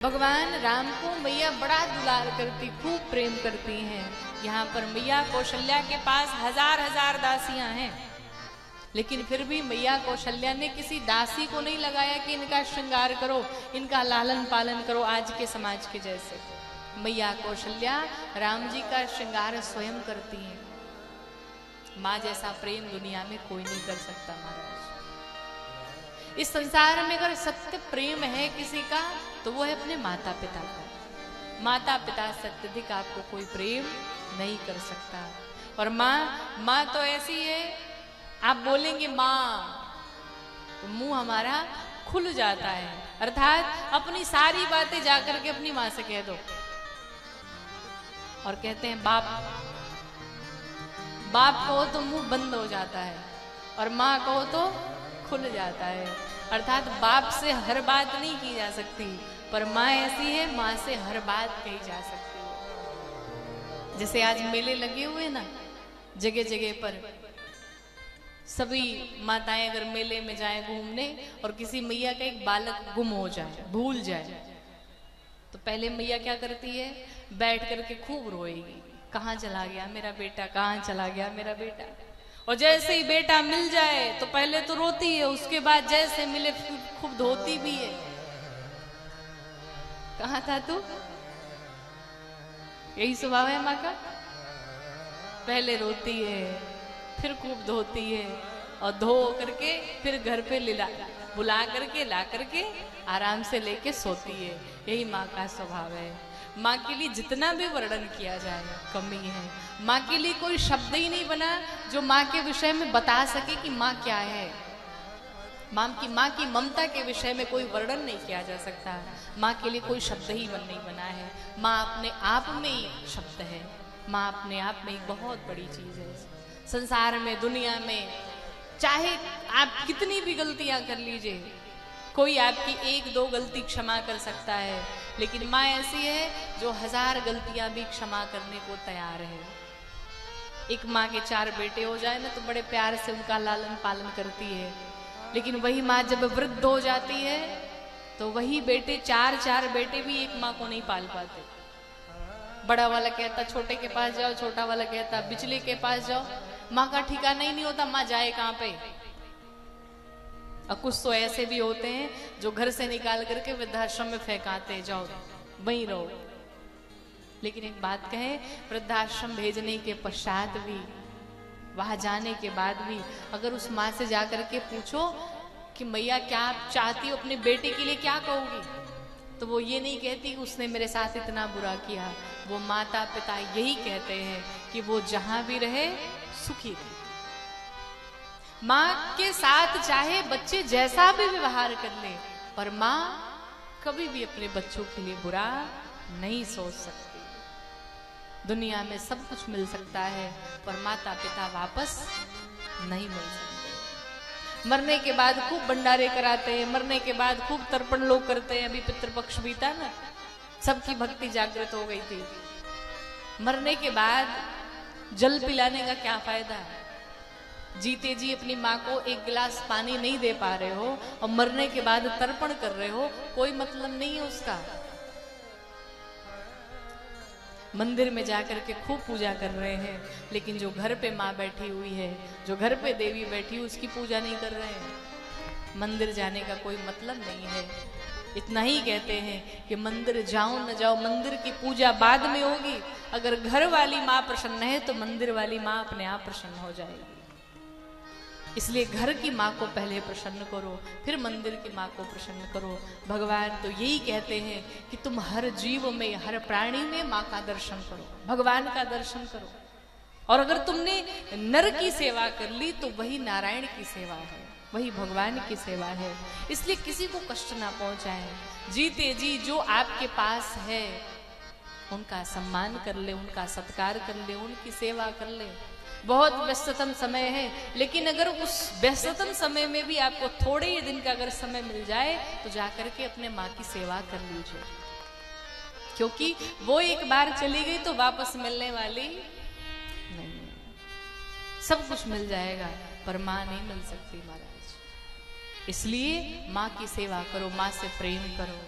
भगवान राम को मैया बड़ा दुलार करती, खूब प्रेम करती हैं। यहाँ पर मैया कौशल्या के पास हजार हजार दासियां हैं, लेकिन फिर भी मैया कौशल्या ने किसी दासी को नहीं लगाया कि इनका श्रृंगार करो, इनका लालन पालन करो आज के समाज के जैसे। मैया कौशल्या राम जी का श्रृंगार स्वयं करती हैं। माँ जैसा प्रेम दुनिया में कोई नहीं कर सकता महाराज। इस संसार में अगर सत्य प्रेम है किसी का तो वो है अपने माता पिता का। माता पिता से अत्यधिक आपको कोई प्रेम नहीं कर सकता। और माँ तो ऐसी है, आप बोलेंगे माँ तो मुंह हमारा खुल जाता है, अर्थात अपनी सारी बातें जाकर के अपनी माँ से कह दो। और कहते हैं बाप कहो तो मुंह बंद हो जाता है और माँ कहो तो खुल जाता है। अर्थात बाप से हर बात नहीं की जा सकती, पर माँ ऐसी है, माँ से हर बात कही जा सकती है। जैसे आज मेले लगे हुए ना जगह जगह पर, सभी माताएं अगर मेले में जाएं घूमने और किसी मैया का एक बालक गुम हो जाए, भूल जाए, तो पहले मैया क्या करती है, बैठ करके खूब रोएगी, कहाँ चला गया मेरा बेटा, कहाँ चला गया मेरा बेटा। और जैसे ही बेटा मिल जाए तो पहले तो रोती है, उसके बाद जैसे मिले खूब धोती भी है। कहाँ था तू? यही स्वभाव है माँ का, पहले रोती है फिर खूब धोती है और धो करके फिर घर पे बुला करके ला करके आराम से लेके सोती है। यही माँ का स्वभाव है। माँ के लिए जितना भी वर्णन किया जाए कमी है। माँ के लिए कोई शब्द ही नहीं बना जो माँ के विषय में बता सके कि माँ क्या है। माँ की ममता के विषय में कोई वर्णन नहीं किया जा सकता। माँ के लिए कोई शब्द ही नहीं बना है। माँ अपने आप में ही शब्द है। माँ अपने आप में एक बहुत बड़ी चीज है। संसार में, दुनिया में, चाहे आप कितनी भी गलतियां कर लीजिए, कोई आपकी एक दो गलती क्षमा कर सकता है, लेकिन माँ ऐसी है जो हजार गलतियां भी क्षमा करने को तैयार है। एक माँ के 4 बेटे हो जाए ना तो बड़े प्यार से उनका लालन पालन करती है, लेकिन वही माँ जब वृद्ध हो जाती है तो वही बेटे 4 बेटे भी एक माँ को नहीं पाल पाते। बड़ा वाला कहता छोटे के पास जाओ, छोटा वाला कहता बिचले के पास जाओ। माँ का ठिकाना ही नहीं होता, माँ जाए कहाँ पे। और कुछ तो ऐसे भी होते हैं जो घर से निकाल करके वृद्धाश्रम में फेंकाते, जाओ वहीं रहो। लेकिन एक बात कहें, वृद्धाश्रम भेजने के पश्चात भी, वहां जाने के बाद भी अगर उस माँ से जाकर के पूछो कि मैया क्या आप चाहती हो, अपने बेटे के लिए क्या कहोगी, तो वो ये नहीं कहती कि उसने मेरे साथ इतना बुरा किया। वो माता पिता यही कहते हैं कि वो जहां भी रहे सुखी रहे। माँ के साथ चाहे बच्चे जैसा भी व्यवहार कर ले, पर माँ कभी भी अपने बच्चों के लिए बुरा नहीं सोच सकती। दुनिया में सब कुछ मिल सकता है पर माता पिता वापस नहीं मिल सकते। मरने के बाद खूब भंडारे कराते हैं, मरने के बाद खूब तर्पण लोग करते हैं। अभी पितृपक्ष बीता ना, सबकी भक्ति जागृत हो गई थी। मरने के बाद जल पिलाने का क्या फायदा है? जीते जी अपनी माँ को एक गिलास पानी नहीं दे पा रहे हो और मरने के बाद तर्पण कर रहे हो, कोई मतलब नहीं है उसका। मंदिर में जाकर के खूब पूजा कर रहे हैं, लेकिन जो घर पे माँ बैठी हुई है, जो घर पे देवी बैठी हुई, उसकी पूजा नहीं कर रहे हैं। मंदिर जाने का कोई मतलब नहीं है। इतना ही कहते हैं कि मंदिर जाओ न जाओ, मंदिर की पूजा बाद में होगी। अगर घर वाली माँ प्रसन्न है तो मंदिर वाली माँ अपने आप प्रसन्न हो जाएगी। इसलिए घर की माँ को पहले प्रसन्न करो, फिर मंदिर की माँ को प्रसन्न करो। भगवान तो यही कहते हैं कि तुम हर जीव में, हर प्राणी में माँ का दर्शन करो, भगवान का दर्शन करो। और अगर तुमने नर की सेवा कर ली तो वही नारायण की सेवा है, वही भगवान की सेवा है। इसलिए किसी को कष्ट ना पहुंचाए। जीते जी जो आपके पास है उनका सम्मान कर ले, उनका सत्कार कर ले, उनकी सेवा कर ले। बहुत व्यस्ततम समय है, लेकिन अगर उस व्यस्ततम समय में भी आपको थोड़े ही दिन का अगर समय मिल जाए तो जाकर के अपने माँ की सेवा कर लीजिए, क्योंकि वो एक बार चली गई तो वापस मिलने वाली नहीं। सब कुछ मिल जाएगा पर माँ नहीं मिल सकती महाराज। इसलिए माँ की सेवा करो, माँ से प्रेम करो।